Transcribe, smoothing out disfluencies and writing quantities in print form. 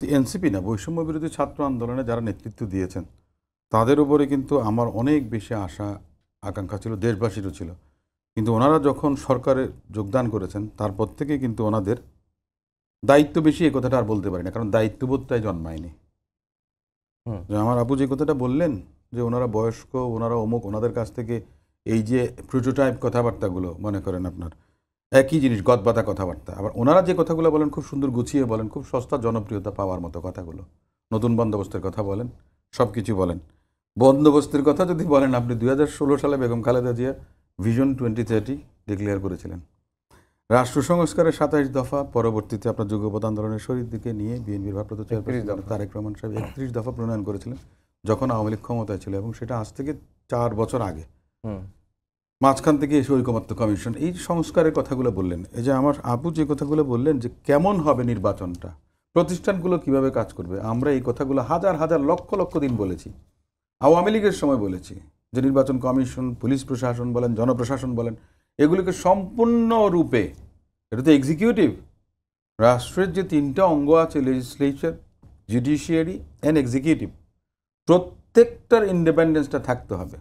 NCP না, বৈষম্য বিরোধী ছাত্র আন্দোলনে যারা নেতৃত্ব দিয়েছেন তাদের উপরে কিন্তু আমার অনেক বেশি আশা আকাঙ্ক্ষা ছিল, দেশবাসীরও ছিল। কিন্তু ওনারা যখন সরকারে যোগদান করেছেন তারপর থেকে কিন্তু ওনাদের দায়িত্ব বেশি, এই কথাটা আর বলতে পারি না, কারণ দায়িত্ববোধটাই জন্মায়নি। যে আমার আপু যে কথাটা বললেন যে ওনারা বয়স্ক, ওনারা অমুক, ওনাদের কাছ থেকে এই যে প্রোটোটাইপ কথাবার্তাগুলো মনে করেন আপনার একই জিনিস, গদবাধা কথাবার্তা। আবার ওনারা যে কথাগুলো বলেন খুব সুন্দর গুছিয়ে বলেন, খুব সস্তা জনপ্রিয়তা পাওয়ার মতো কথাগুলো। নতুন বন্দোবস্তের কথা বলেন, সব কিছু বলেন। বন্দোবস্তের কথা যদি বলেন, আপনি 2016 সালে বেগম খালেদা জিয়া ভিশন 2030 ডিক্লেয়ার করেছিলেন। রাষ্ট্র সংস্কারের 27 দফা, পরবর্তীতে আপনার যুগপৎ আন্দোলনের শরীর দিকে নিয়ে বিএনপির ভারপ্রাপ্ত চেয়ারপারসন তারেক রহমান সাহেব 31 দফা প্রণয়ন করেছিলেন যখন আওয়ামী লীগ ক্ষমতায় ছিল, এবং সেটা আজ থেকে 4 বছর আগে। মাঝখান থেকে এসে ঐকমত্য কমিশন, এই সংস্কারের কথাগুলো বললেন। এই যে আমার আপু যে কথাগুলো বললেন যে কেমন হবে নির্বাচনটা, প্রতিষ্ঠানগুলো কিভাবে কাজ করবে, আমরা এই কথাগুলো হাজার হাজার লক্ষ লক্ষ দিন বলেছি। আওয়ামী লীগের সময় বলেছি যে নির্বাচন কমিশন, পুলিশ প্রশাসন বলেন, জনপ্রশাসন বলেন, এগুলিকে সম্পূর্ণরূপে, এটা তো এক্সিকিউটিভ, রাষ্ট্রের যে 3টা অঙ্গ আছে, লেজিসলেচার, জুডিশিয়ারি অ্যান্ড এক্সিকিউটিভ, প্রত্যেকটার ইন্ডিপেন্ডেন্সটা থাকতে হবে।